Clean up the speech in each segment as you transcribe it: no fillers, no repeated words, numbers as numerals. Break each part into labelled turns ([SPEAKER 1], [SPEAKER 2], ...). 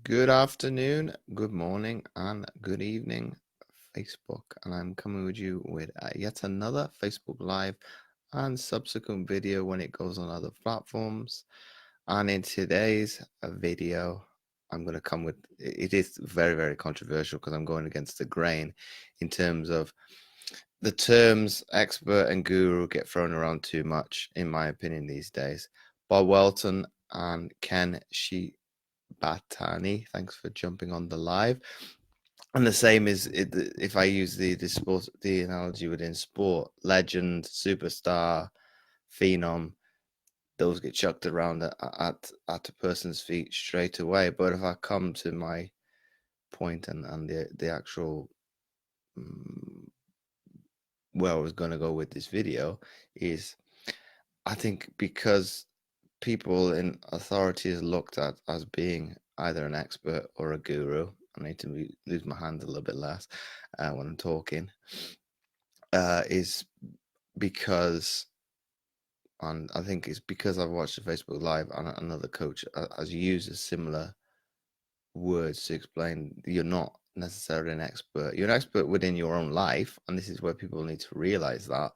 [SPEAKER 1] Good afternoon, good morning, and good evening, Facebook. And I'm coming with you with yet another Facebook Live and subsequent video when it goes on other platforms. And in today's video, I'm going to come with it is very, very controversial because I'm going against the grain in terms of the terms expert and guru get thrown around too much, in my opinion, these days. Bob Welton and Ken Batani. Thanks for jumping on the live. And the same is if I use the analogy within sport, legend, superstar, phenom, those get chucked around at a person's feet straight away. But if I come to my point and the actual where I was going to go with this video is, I think because people in authority is looked at as being either an expert or a guru. I need to lose my hand a little bit less when I'm talking. Is because, and I think it's because I've watched the Facebook Live and another coach has used a similar words to explain you're not necessarily an expert. You're an expert within your own life, and this is where people need to realize that.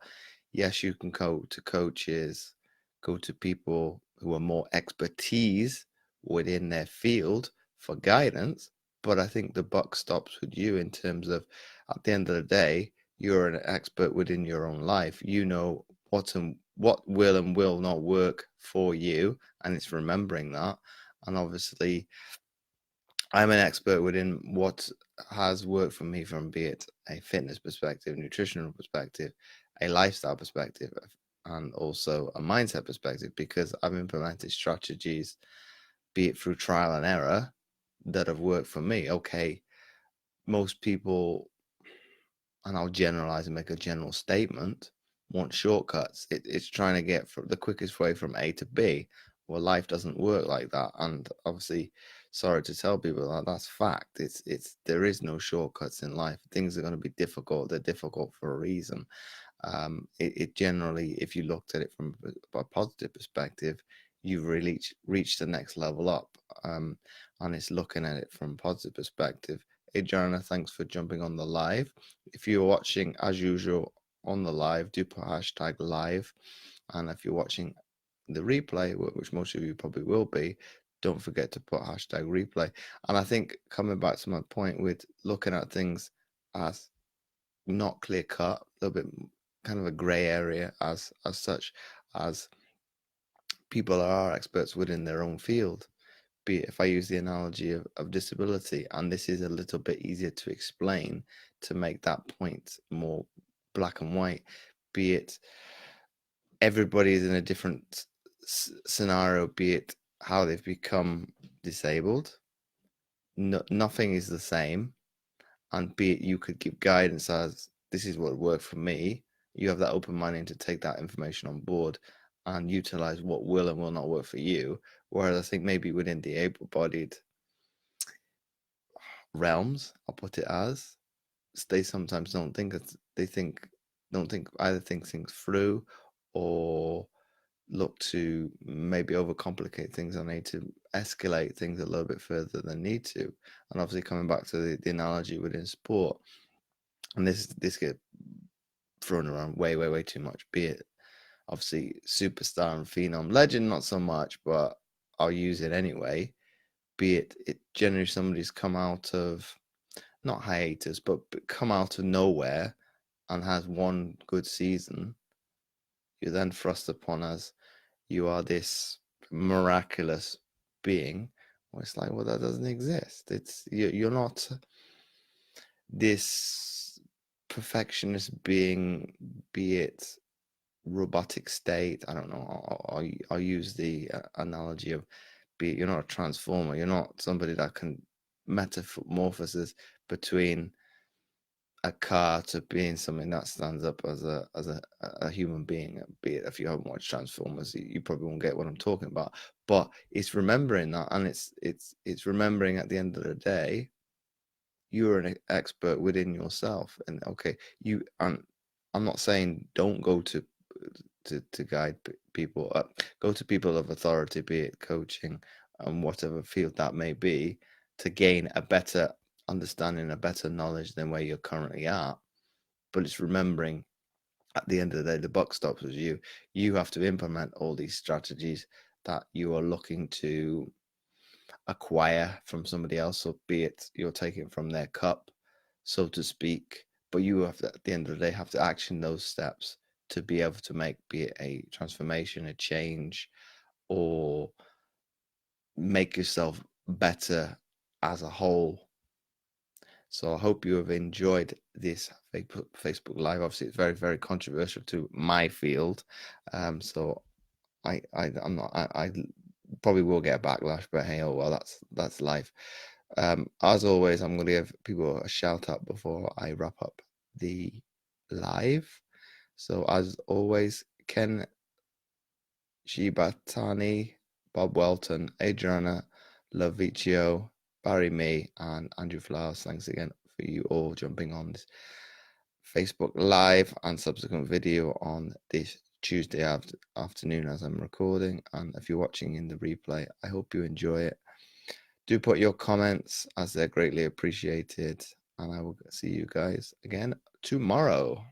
[SPEAKER 1] Yes, you can go to coaches, go to people who are more expertise within their field for guidance, but I think the buck stops with you in terms of, at the end of the day, you're an expert within your own life. You know what will and will not work for you, and it's remembering that. And obviously, I'm an expert within what has worked for me, from be it a fitness perspective, nutritional perspective, a lifestyle perspective, and also a mindset perspective, because I've implemented strategies, be it through trial and error, that have worked for me. Okay, most people, and I'll generalize and make a general statement, want shortcuts. It's trying to get from the quickest way from A to B. Well, life doesn't work like that, and obviously, sorry to tell people that that's fact. There is no shortcuts in life. Things are going to be difficult. They're difficult for a reason. It generally, if you looked at it from a positive perspective, you've really reached the next level up. And it's looking at it from a positive perspective. Hey, Joanna, thanks for jumping on the live. If you're watching, as usual, on the live, do put hashtag live. And if you're watching the replay, which most of you probably will be, don't forget to put hashtag replay. And I think, coming back to my point with looking at things as not clear cut, a little bit kind of a gray area as such, as people are experts within their own field. Be it, if I use the analogy of disability, and this is a little bit easier to explain to make that point more black and white, be it everybody is in a different scenario, be it how they've become disabled. No, nothing is the same, and be it you could give guidance as, this is what worked for me. You have that open mind to take that information on board and utilize what will and will not work for you. Whereas I think maybe within the able-bodied realms, I'll put it as, they sometimes don't think they think don't think either think things through, or look to maybe overcomplicate things. I need to escalate things a little bit further than need to. And obviously, coming back to the analogy within sport, and this get thrown around way too much, be it obviously superstar and phenom, legend not so much, but I'll use it anyway. Be it generally somebody's come out of, not hiatus, but come out of nowhere and has one good season. You're then thrust upon as, you are this miraculous being. Well, it's like, well, that doesn't exist. You're not this perfectionist being, be it robotic state. I don't know. I'll use the analogy of, be it, you're not a transformer. You're not somebody that can metamorphoses between a car to being something that stands up as a human being. Be it, if you haven't watched Transformers, you probably won't get what I'm talking about. But it's remembering that, and it's remembering at the end of the day, you're an expert within yourself. And okay, and I'm not saying don't go to guide people. Go to people of authority, be it coaching and whatever field that may be, to gain a better understanding, a better knowledge than where you're currently at. But it's remembering at the end of the day, the buck stops with you. You have to implement all these strategies that you are looking to acquire from somebody else. So be it you're taking from their cup, so to speak, but you have to, at the end of the day, have to action those steps to be able to make, be it a transformation, a change, or make yourself better as a whole. So I hope you have enjoyed this Facebook Live. Obviously, it's very, very controversial to my field. So I'm not. I probably will get a backlash, but hey, oh well, that's life. As always, I'm going to give people a shout out before I wrap up the live. So as always, Ken Shibatani, Bob Welton, Adriana Lovicio, Barry May, and Andrew Flowers. Thanks again for you all jumping on this Facebook Live and subsequent video on this Tuesday afternoon as I'm recording. And if you're watching in the replay, I hope you enjoy it. Do put your comments, as they're greatly appreciated. And I will see you guys again tomorrow.